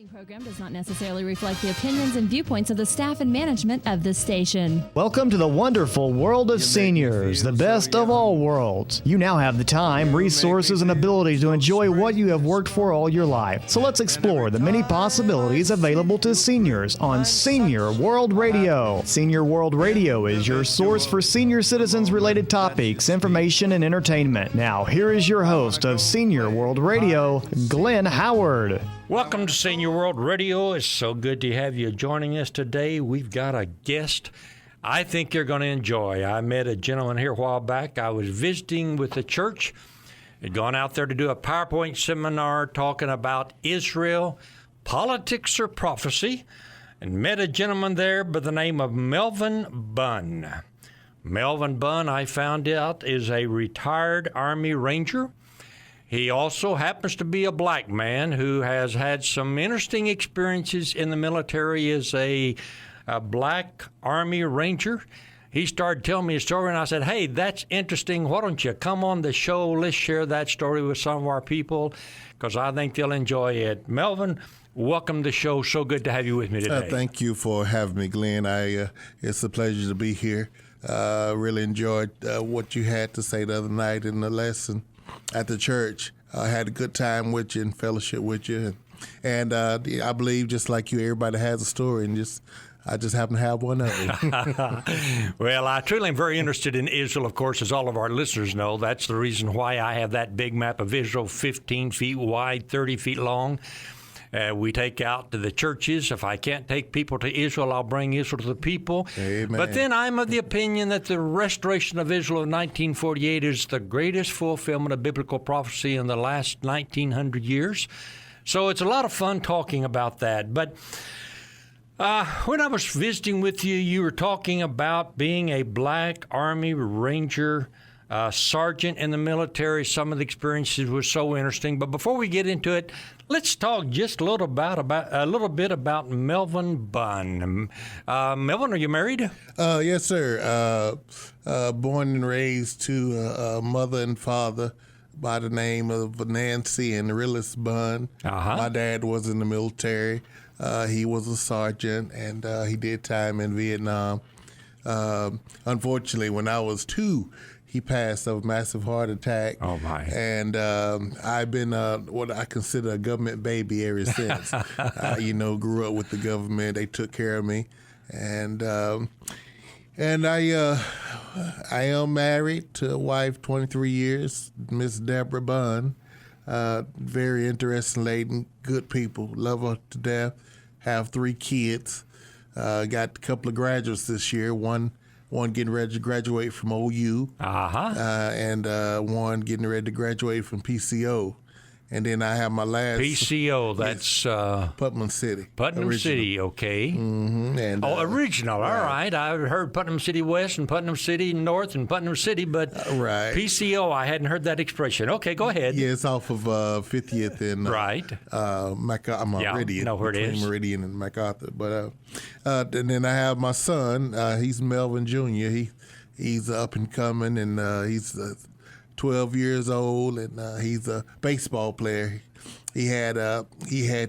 Program does not necessarily reflect the opinions and viewpoints of the staff and management of this station. Welcome to the wonderful world of seniors, the best of all worlds. You now have the time, resources, and ability to enjoy what you have worked for all your life. So let's explore the many possibilities available to seniors on Senior World Radio. Senior World Radio is your source for senior citizens-related topics, information, and entertainment. Now, here is your host of Senior World Radio, Glenn Howard. Welcome to Senior World Radio. It's so good to have you joining us today. We've got a guest I think you're going to enjoy. I met a gentleman here a while back. I was visiting with the church. Had gone out there to do a PowerPoint seminar talking about Israel, politics or prophecy, and met a gentleman there by the name of Melvin Bunn. Melvin Bunn, I found out, is a retired Army Ranger. He also happens to be a black man who has had some interesting experiences in the military as a black Army Ranger. He started telling me a story, and I said, hey, that's interesting. Why don't you come on the show? Let's share that story with some of our people, because I think they'll enjoy it. Melvin, welcome to the show. So good to have you with me today. Thank you for having me, Glenn. It's a pleasure to be here. Really enjoyed what you had to say the other night in the lesson at the church. I had a good time with you and fellowship with you. And I believe, just like you, everybody has a story, and I just happen to have one of them. Well, I truly am very interested in Israel, of course, as all of our listeners know. That's the reason why I have that big map of Israel, 15 feet wide, 30 feet long. We take out to the churches. If I can't take people to Israel, I'll bring Israel to the people. Amen. But then I'm of the opinion that the restoration of Israel of 1948 is the greatest fulfillment of biblical prophecy in the last 1900 years. So it's a lot of fun talking about that. But when I was visiting with you, you were talking about being a black Army Ranger sergeant in the military. Some of the experiences were so interesting. But before we get into it, let's talk just a little bit about Melvin Bunn. Melvin, are you married? Yes, sir. Born and raised to a mother and father by the name of Nancy and Willis Bunn. My dad was in the military. He was a sergeant, and he did time in Vietnam. Unfortunately, when I was 2, he passed of a massive heart attack. Oh, my. And I've been what I consider a government baby ever since. Grew up with the government. They took care of me. And I am married to a wife, 23 years, Miss Deborah Bunn. Very interesting lady, good people, love her to death. Have 3 kids. Got a couple of graduates this year. One getting ready to graduate from OU, and one getting ready to graduate from PCO. And then I have my last... PCO, that's... Putnam City. Putnam original. City, okay. Mm-hmm. And, original, all right. I've heard Putnam City West and Putnam City North and Putnam City, but right. PCO, I hadn't heard that expression. Okay, go ahead. Yeah, it's off of 50th and right. Meridian. Know where it is. Meridian and MacArthur. But and then I have my son. He's Melvin Jr. He's up and coming, and he's 12 years old, and he's a baseball player. He had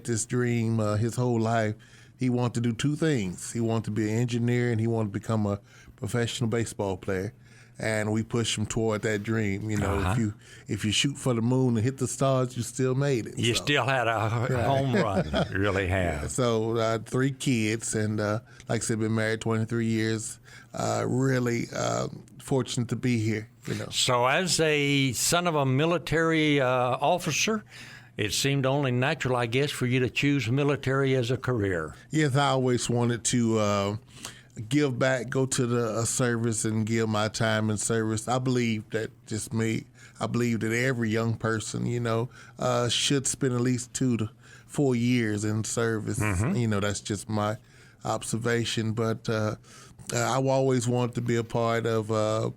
this dream his whole life. He wanted to do 2 things. He wanted to be an engineer, and he wanted to become a professional baseball player. And we pushed him toward that dream. If you shoot for the moon and hit the stars, you still made it. You still had a home run. You really have. Yeah, so 3 kids, and like I said, been married 23 years. Really fortunate to be here. So as a son of a military officer, it seemed only natural, I guess, for you to choose military as a career. Yes, I always wanted to give back, go to the service and give my time in service. I believe that just me. I believe that every young person, should spend at least 2 to 4 years in service. Mm-hmm. That's just my observation. But I've always wanted to be a part of the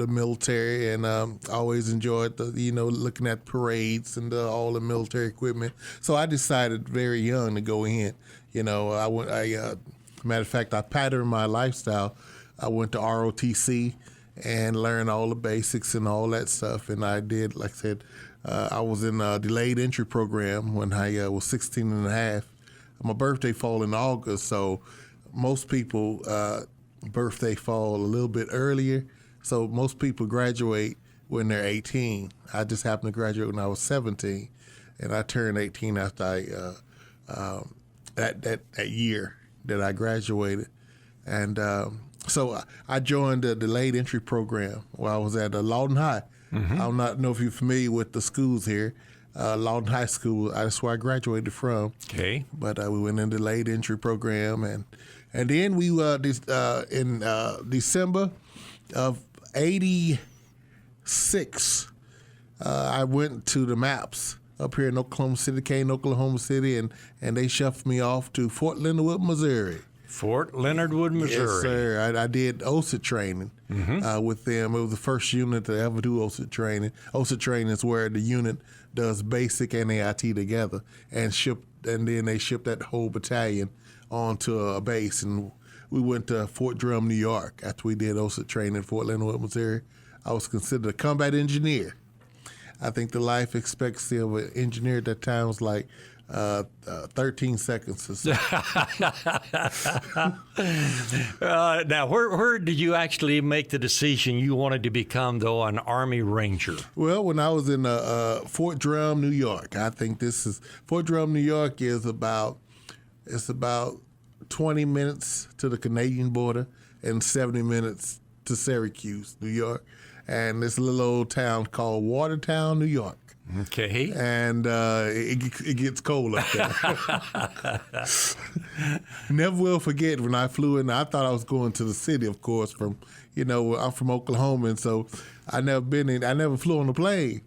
military, and always enjoyed looking at parades and all the military equipment. So I decided very young to go in. Matter of fact, I patterned my lifestyle. I went to ROTC and learned all the basics and all that stuff. And I did, like I said, I was in a delayed entry program when I was 16 and a half. My birthday fall in August, so most people birthday fall a little bit earlier. So most people graduate when they're 18. I just happened to graduate when I was 17, and I turned 18 after that year that I graduated. And so I joined the delayed entry program while I was at Lawton High. I don't know if you're familiar with the schools here. Lawton High School, that's where I graduated from. Okay. But we went in the delayed entry program, and then we in December of '86, I went to the MAPS up here in Oklahoma City, and they shuffled me off to Fort Leonard Wood, Missouri. Fort Leonard Wood, Missouri. Yes, sir. I did OSA training with them. It was the first unit to ever do OSA training. OSA training is where the unit does basic and AIT together, and then they shipped that whole battalion onto a base. And we went to Fort Drum, New York after we did OSA training in Fort Leonard Wood, Missouri. I was considered a combat engineer. I think the life expectancy of an engineer at that time was like 13 seconds or so. Now, where did you actually make the decision you wanted to become, though, an Army Ranger? Well, when I was in Fort Drum, New York, I think Fort Drum, New York is about 20 minutes to the Canadian border and 70 minutes to Syracuse, New York. And it's a little old town called Watertown, New York. Okay. And it gets cold up there. Never will forget when I flew in. I thought I was going to the city, of course, I'm from Oklahoma, and so I never flew on a plane.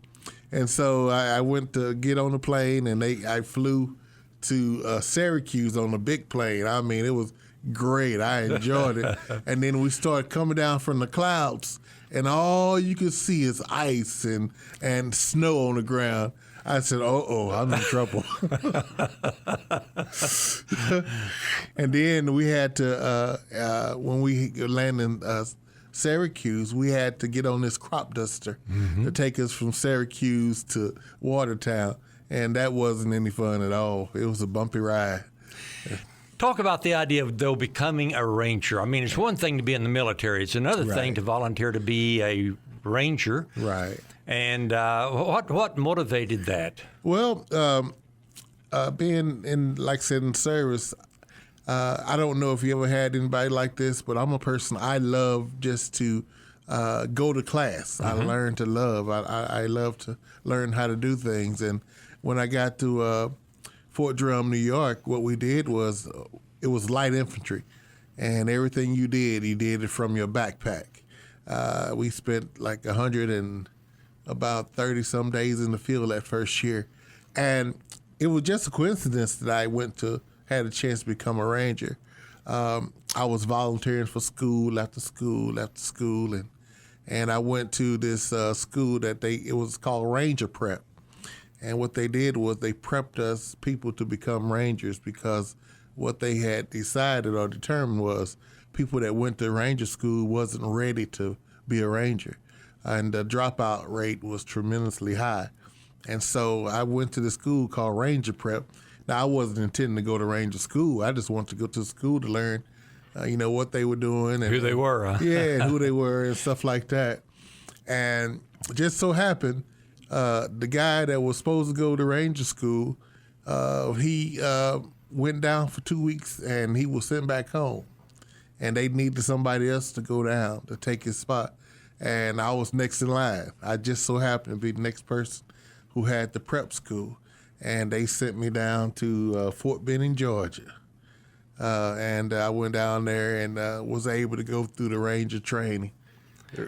And so I went to get on the plane, and I flew to Syracuse on a big plane. I mean, it was great. I enjoyed it. And then we started coming down from the clouds, and all you could see is ice and snow on the ground. I said, I'm in trouble. And then we had to, when we landed in Syracuse, we had to get on this crop duster to take us from Syracuse to Watertown. And that wasn't any fun at all. It was a bumpy ride. Talk about the idea of, though, becoming a ranger. I mean, it's one thing to be in the military. It's another thing to volunteer to be a ranger. Right. And what motivated that? Well, being in, like I said, in service, I don't know if you ever had anybody like this, but I'm a person, I love just to go to class. I learn to love. I love to learn how to do things. And when I got to Fort Drum, New York, what we did was, it was light infantry. And everything you did it from your backpack. We spent like 30 some days in the field that first year. And it was just a coincidence that I had a chance to become a ranger. I was volunteering for school after school, and I went to this school it was called Ranger Prep. And what they did was they prepped us people to become rangers, because what they had decided or determined was people that went to ranger school wasn't ready to be a ranger. And the dropout rate was tremendously high. And so I went to the school called Ranger Prep. Now, I wasn't intending to go to ranger school. I just wanted to go to school to learn, what they were doing. And who they were. Yeah, and who they were and stuff like that. And just so happened, the guy that was supposed to go to ranger school, he went down for 2 weeks, and he was sent back home. And they needed somebody else to go down to take his spot. And I was next in line. I just so happened to be the next person who had the prep school. And they sent me down to Fort Benning, Georgia. And I went down there and was able to go through the ranger training.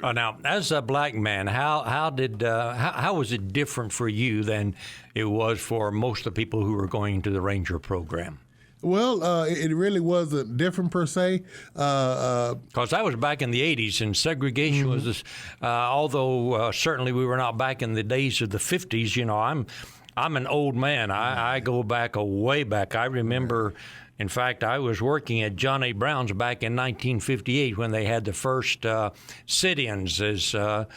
Now, as a black man, how was it different for you than it was for most of the people who were going to the ranger program? Well, it really wasn't different per se. Because that was back in the 80s, and segregation was this, although certainly we were not back in the days of the 50s. I'm an old man. I go back way back. I remember, in fact, I was working at John A. Brown's back in 1958 when they had the first sit-ins to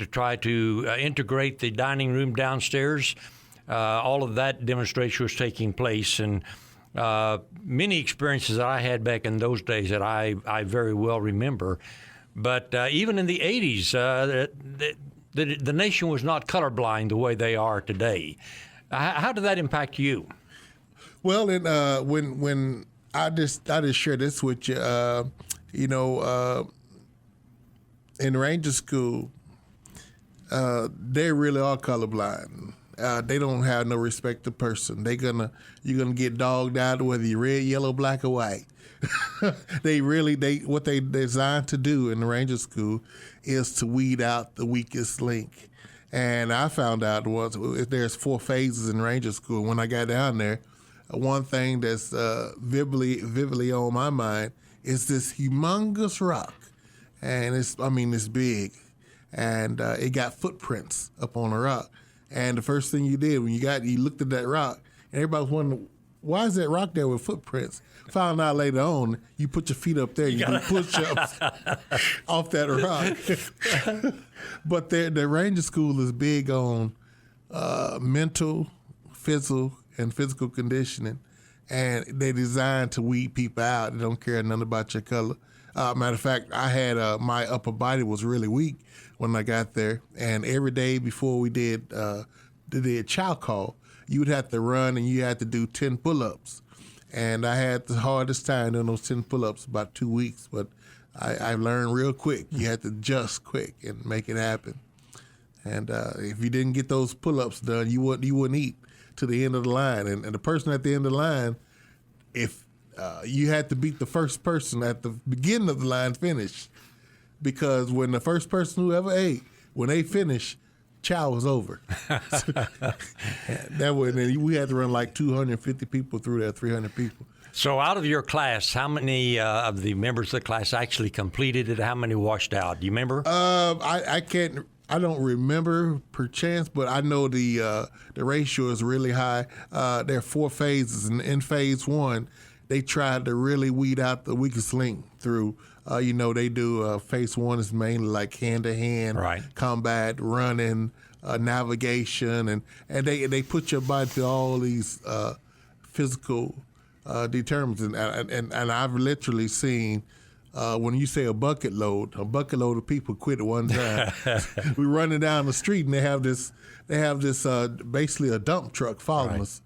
to try to integrate the dining room downstairs. All of that demonstration was taking place, and many experiences that I had back in those days that I very well remember. But even in the 80s, the nation was not colorblind the way they are today. How did that impact you? Well, when I just share this with you, in Ranger School, they really are colorblind. They don't have no respect to person. You're gonna get dogged out whether you're red, yellow, black, or white. What they designed to do in the Ranger School is to weed out the weakest link. And I found out there's 4 phases in Ranger School. When I got down there, one thing that's vividly on my mind is this humongous rock, and it's big, and it got footprints up on the rock. And the first thing you did when you looked at that rock, and everybody was wondering, why is that rock there with footprints? Found out later on, you put your feet up there, you do push-ups off that rock. But the Ranger School is big on mental, physical conditioning, and they designed to weed people out. They don't care nothing about your color. Matter of fact, I had my upper body was really weak when I got there, and every day before we did chow call, you would have to run and you had to do 10 pull-ups. And I had the hardest time doing those 10 pull-ups, about 2 weeks, but I learned real quick. You had to adjust quick and make it happen. And if you didn't get those pull-ups done, you wouldn't eat to the end of the line. And the person at the end of the line, if you had to beat the first person at the beginning of the line finish, because when the first person who ever ate, when they finished, chow was over. We had to run like 250 people through there, 300 people. So out of your class, how many of the members of the class actually completed it? How many washed out? Do you remember? I don't remember per chance, but I know the ratio is really high. There are 4 phases, and in phase 1, they tried to really weed out the weakest link through. They do phase 1 is mainly like hand-to-hand combat, running, navigation, and they put your body through all these physical determinants. And I've literally seen when you say a bucket load of people quit at one time. We're running down the street and they have this basically a dump truck following us.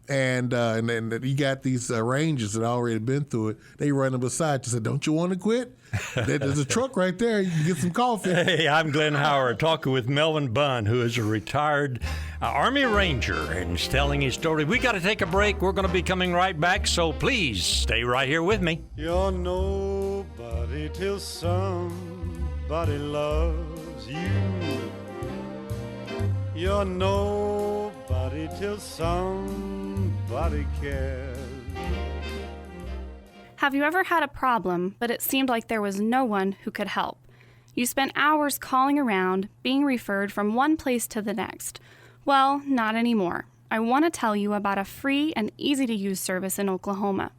And then you got these Rangers that already been through it. They running beside you. Said, "Don't you want to quit? There's a truck right there. You can get some coffee." Hey, I'm Glenn Howard, talking with Melvin Bunn, who is a retired Army Ranger, and is telling his story. We got to take a break. We're going to be coming right back, so please stay right here with me. You're nobody till somebody loves you. You're nobody till somebody cares. Have you ever had a problem, but it seemed like there was no one who could help? You spent hours calling around, being referred from one place to the next. Well, not anymore. I want to tell you about a free and easy-to-use service in Oklahoma.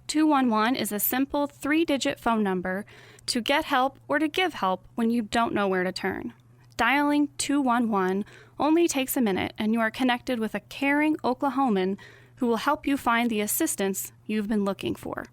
211 is a simple 3-digit phone number to get help or to give help when you don't know where to turn. Dialing 211 only takes a minute, and you are connected with a caring Oklahoman who will help you find the assistance you've been looking for.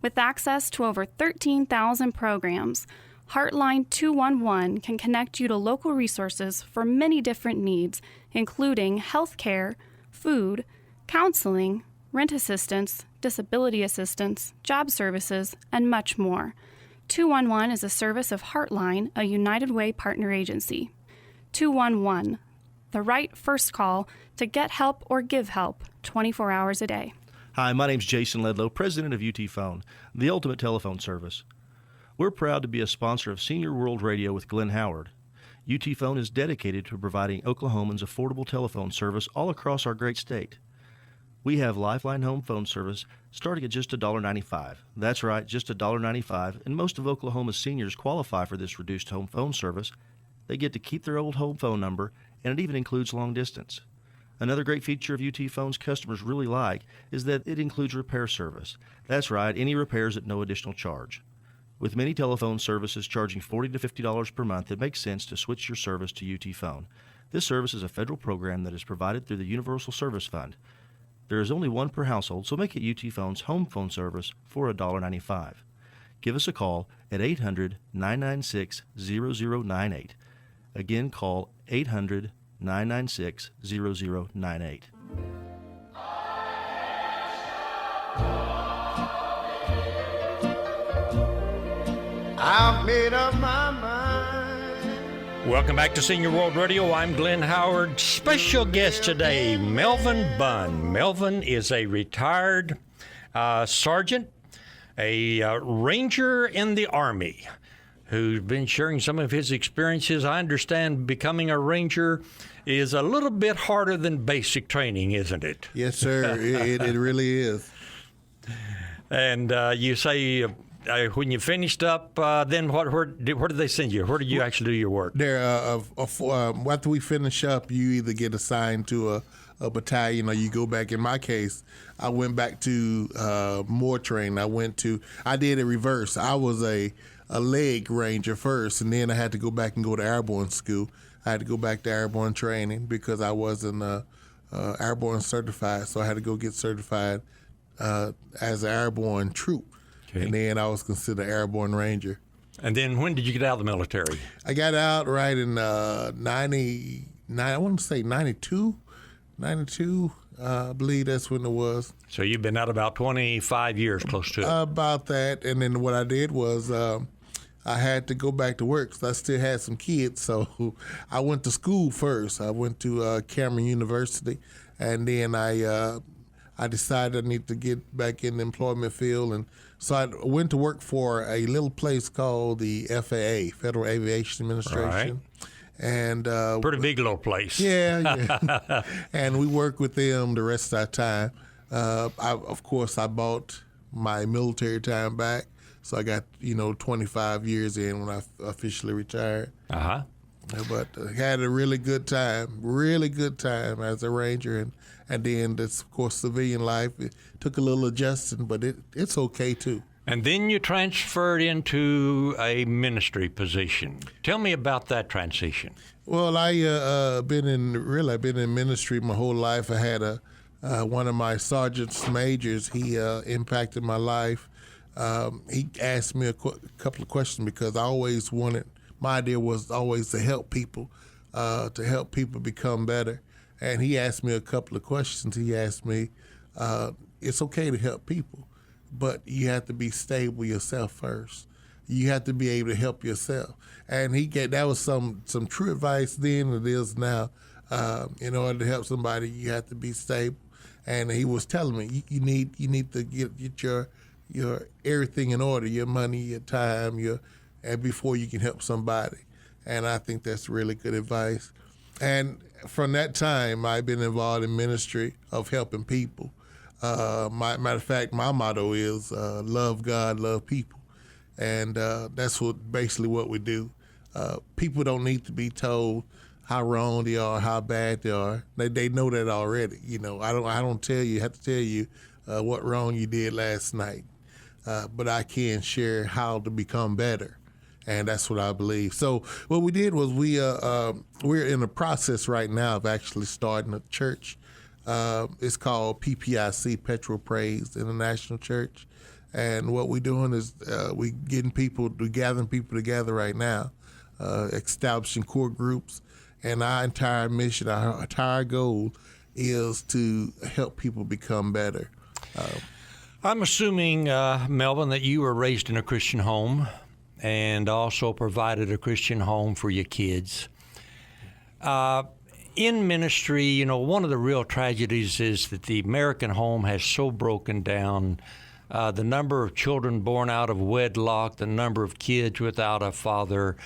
With access to over 13,000 programs, Heartline 211 can connect you to local resources for many different needs, including health care, food, counseling, rent assistance, disability assistance, job services, and much more. 211 is a service of Heartline, a United Way partner agency. 211, the right first call to get help or give help 24 hours a day. Hi, my name's Jason Ledlow, president of UT Phone, the ultimate telephone service. We're proud to be a sponsor of Senior World Radio with Glenn Howard. UT Phone is dedicated to providing Oklahomans affordable telephone service all across our great state. We have Lifeline home phone service starting at just $1.95. That's right, just $1.95, and most of Oklahoma's seniors qualify for this reduced home phone service. They get to keep their old home phone number, and it even includes long distance. Another great feature of UT Phone's customers really like is that it includes repair service. That's right, any repairs at no additional charge. With many telephone services charging $40 to $50 per month, it makes sense to switch your service to UT Phone. This service is a federal program that is provided through the Universal Service Fund. There is only one per household, so make it UT Phone's home phone service for $1.95. Give us a call at 800-996-0098. Again, call 800-996-0098. I've made up my mind. Welcome back to Senior World Radio. I'm Glenn Howard. Special guest today, Melvin Bunn. Melvin is a retired sergeant, a ranger in the Army, who's been sharing some of his experiences. I understand becoming a ranger is a little bit harder than basic training, isn't it? Yes, sir. it really is. And you say when you finished up, then where did they send you? Where did you actually do your work? There, after we finish up, you either get assigned to a battalion or you go back. In my case, I went back to more training. I did a reverse. I was a leg ranger first, and then I had to go back and go to airborne school. I had to go back to airborne training because I wasn't airborne certified, so I had to go get certified as an airborne troop. Okay. And then I was considered airborne ranger. And then when did you get out of the military? I got out right in 99, I want to say 92, I believe that's when it was. So you've been out about 25 years, close to it. About that. And then what I did was I had to go back to work because I still had some kids. So I went to school first. I went to Cameron University, and then I decided I need to get back in the employment field, and so I went to work for a little place called the FAA, Federal Aviation Administration. Right. And pretty big little place. Yeah. And we worked with them the rest of our time. Of course, I bought my military time back, so I got 25 years in when I officially retired. Uh-huh. But had a really good time as a ranger, and then this, of course, civilian life. It took a little adjusting, but it's okay too. And then you transferred into a ministry position. Tell me about that transition. Well, I've been in ministry my whole life. I had one of my sergeants majors. He impacted my life. He asked me a couple of questions because I always wanted. My idea was always to help people become better. And he asked me a couple of questions. He asked me, it's okay to help people, but you have to be stable yourself first. You have to be able to help yourself. And that was some true advice then, it is now. In order to help somebody, you have to be stable. And he was telling me, you need to get your everything in order, your money, your time, and before you can help somebody. And I think that's really good advice. And from that time, I've been involved in ministry of helping people. Matter of fact, my motto is love God, love people. And that's basically what we do. People don't need to be told how wrong they are, how bad they are. They know that already. I don't have to tell you what wrong you did last night. But I can share how to become better. And that's what I believe. So what we did was we're in the process right now of actually starting a church. It's called PPIC, Petrol Praise International Church. And what we're doing is we're gathering people together right now, establishing core groups. And our entire mission, our entire goal is to help people become better. I'm assuming, Melvin, that you were raised in a Christian home and also provided a Christian home for your kids. In ministry, one of the real tragedies is that the American home has so broken down. The number of children born out of wedlock, the number of kids without a father.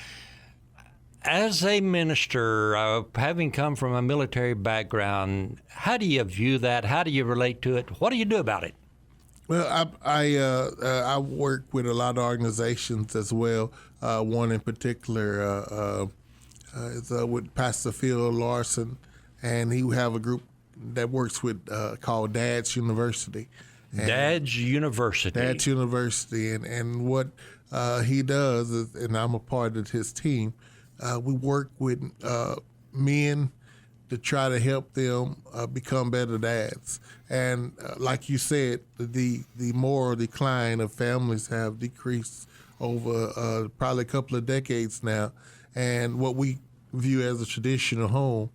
As a minister, having come from a military background, how do you view that? How do you relate to it? What do you do about it? Well, I work with a lot of organizations as well. One in particular is with Pastor Phil Larson, and he have a group that works with called Dad's University. Dad's University. Dad's University, and what he does, and I'm a part of his team, we work with men to try to help them become better dads. And like you said, the moral decline of families have decreased over probably a couple of decades now. And what we view as a traditional home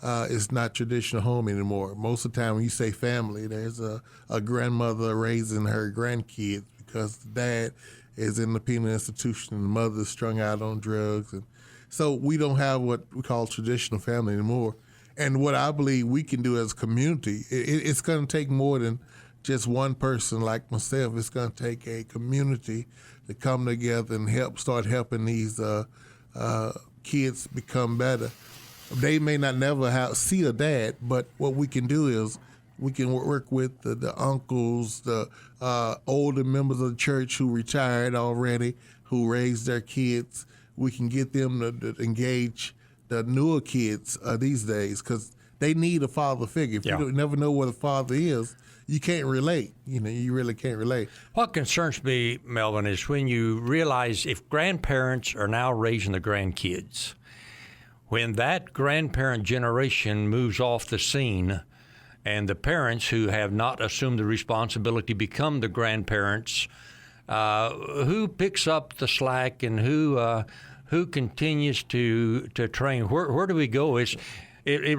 is not traditional home anymore. Most of the time when you say family, there's a grandmother raising her grandkids because the dad is in the penal institution and the mother's strung out on drugs. And so we don't have what we call traditional family anymore. And what I believe we can do as a community, it's going to take more than just one person like myself. It's going to take a community to come together and start helping these kids become better. They may not never see a dad, but what we can do is we can work with the uncles, the older members of the church who retired already, who raised their kids. We can get them to engage the newer kids these days because they need a father figure. If you never know what a father is, you can't relate. You really can't relate. What concerns me, Melvin, is when you realize if grandparents are now raising the grandkids, when that grandparent generation moves off the scene and the parents who have not assumed the responsibility become the grandparents, who picks up the slack and who continues to train? Where do we go? It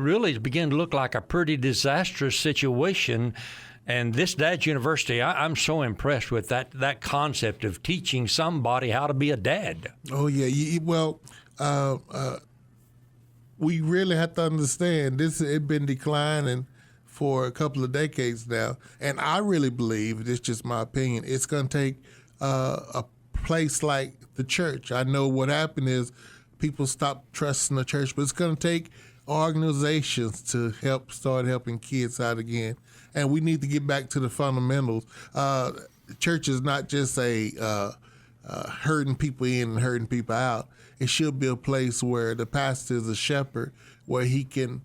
really is beginning to look like a pretty disastrous situation. And this Dad's University, I'm so impressed with that concept of teaching somebody how to be a dad. Oh, yeah. We really have to understand this has been declining for a couple of decades now. And I really believe, this is just my opinion, it's going to take a place like the church. I know what happened is people stopped trusting the church, but it's going to take organizations to start helping kids out again. And we need to get back to the fundamentals. The church is not just a herding people in and herding people out. It should be a place where the pastor is a shepherd, where he can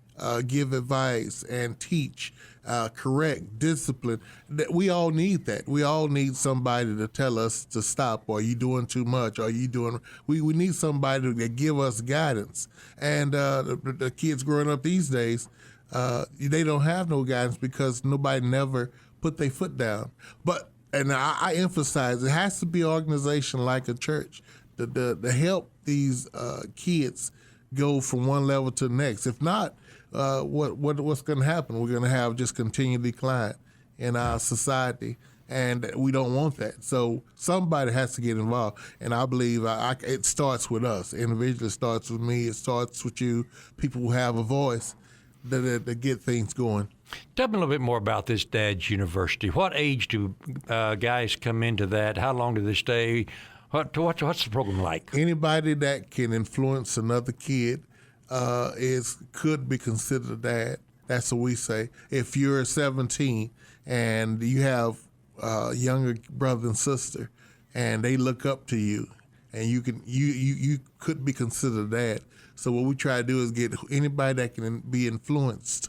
give advice and teach, correct, discipline. We all need that. We all need somebody to tell us to stop. Are you doing too much? Are you doing? We need somebody to give us guidance. And the kids growing up these days, they don't have no guidance because nobody never put their foot down. And I emphasize, it has to be an organization like a church to help these kids go from one level to the next. If not, what's going to happen? We're going to have just continued decline in our society, and we don't want that. So somebody has to get involved, and I believe it starts with us. Individually, it starts with me. It starts with you, people who have a voice that get things going. Tell me a little bit more about this Dad's University. What age do guys come into that? How long do they stay? What's the program like? Anybody that can influence another kid could be considered a dad. That's what we say. If you're 17 and you have a younger brother and sister, and they look up to you, and you could be considered a dad. So what we try to do is get anybody that can be influenced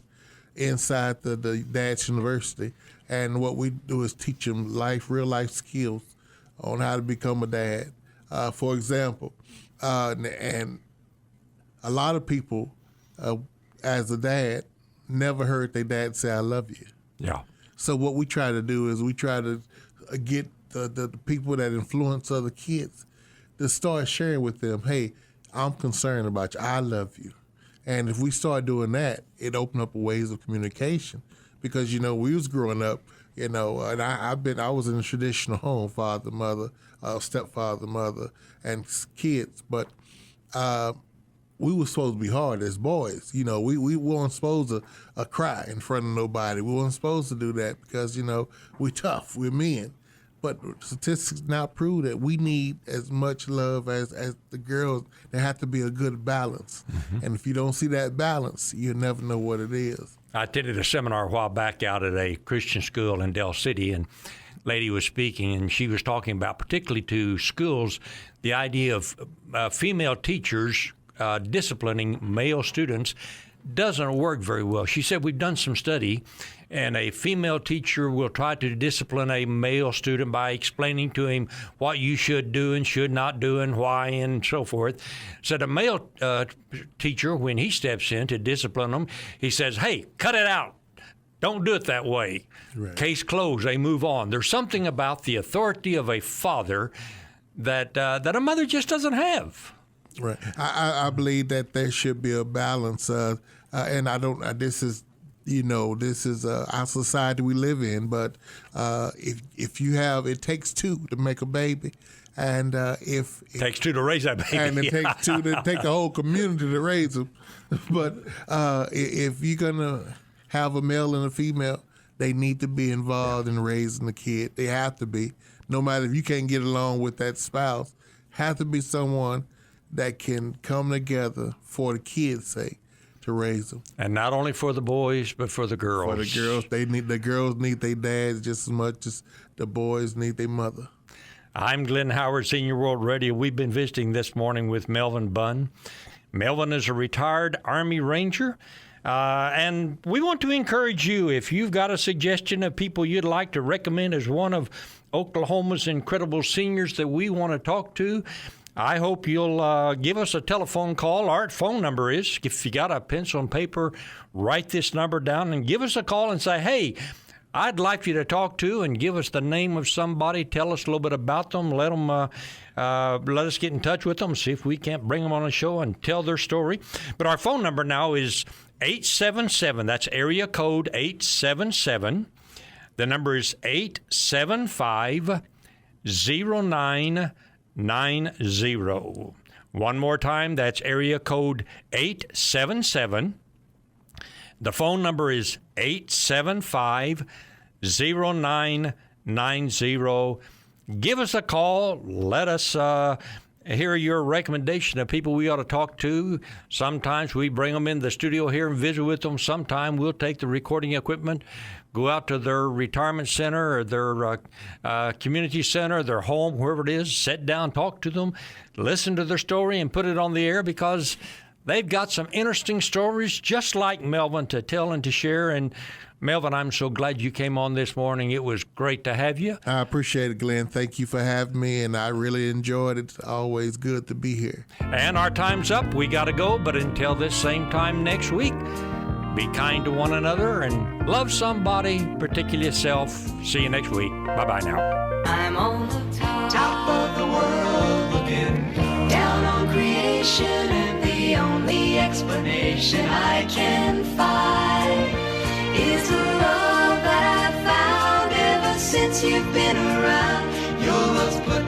inside the Dad's University, and what we do is teach them real life skills on how to become a dad. For example, and a lot of people, as a dad, never heard their dad say, "I love you." Yeah. So what we try to do is we try to get the people that influence other kids to start sharing with them, "Hey, I'm concerned about you. I love you." And if we start doing that, it opened up ways of communication. Because, we was growing up, and I was in a traditional home, father, mother, stepfather, mother, and kids. But we were supposed to be hard as boys. We weren't supposed to cry in front of nobody. We weren't supposed to do that because, we're tough, we're men. But statistics now prove that we need as much love as the girls. There has to be a good balance. Mm-hmm. And if you don't see that balance, you'll never know what it is. I attended a seminar a while back out at a Christian school in Del City, and a lady was speaking, and she was talking about, particularly to schools, the idea of female teachers disciplining male students doesn't work very well. She said, we've done some study, and a female teacher will try to discipline a male student by explaining to him what you should do and should not do and why and so forth. So the male teacher, when he steps in to discipline them, he says, hey, cut it out. Don't do it that way. Right. Case closed. They move on. There's something about the authority of a father that a mother just doesn't have. Right. I believe that there should be a balance. And I don't. This is our society we live in. But if you have, it takes two to make a baby, and if it takes two to raise that baby, and it takes two to take a whole community to raise them. But if you're gonna have a male and a female, they need to be involved in raising the kid. They have to be. No matter if you can't get along with that spouse, have to be someone that can come together for the kids' sake to raise them. And not only for the boys, but for the girls. For the girls, the girls need their dads just as much as the boys need their mother. I'm Glenn Howard, Senior World Radio. We've been visiting this morning with Melvin Bunn. Melvin is a retired Army Ranger. And we want to encourage you, if you've got a suggestion of people you'd like to recommend as one of Oklahoma's incredible seniors that we want to talk to, I hope you'll give us a telephone call. Our phone number is, if you got a pencil and paper, write this number down and give us a call and say, hey, I'd like you to talk to, and give us the name of somebody. Tell us a little bit about them. Let us get in touch with them, see if we can't bring them on a show and tell their story. But our phone number now is 877. That's area code 877. The number is 875-0990. One more time, that's area code 877. The phone number is 875-0990. Give us a call. Let us hear your recommendation of people we ought to talk to. Sometimes we bring them in the studio here and visit with them. Sometimes we'll take the recording equipment, go out to their retirement center or their community center, their home, wherever it is, sit down, talk to them, listen to their story, and put it on the air, because they've got some interesting stories just like Melvin to tell and to share. And Melvin, I'm so glad you came on this morning. It was great to have you. I appreciate it, Glenn. Thank you for having me, and I really enjoyed it. It's always good to be here. And our time's up. We got to go, but until this same time next week, be kind to one another and love somebody, particularly yourself. See you next week. Bye-bye now. I'm on the top of the world, looking down on creation, and the only explanation I can find is the love that I've found ever since you've been around. Your love's put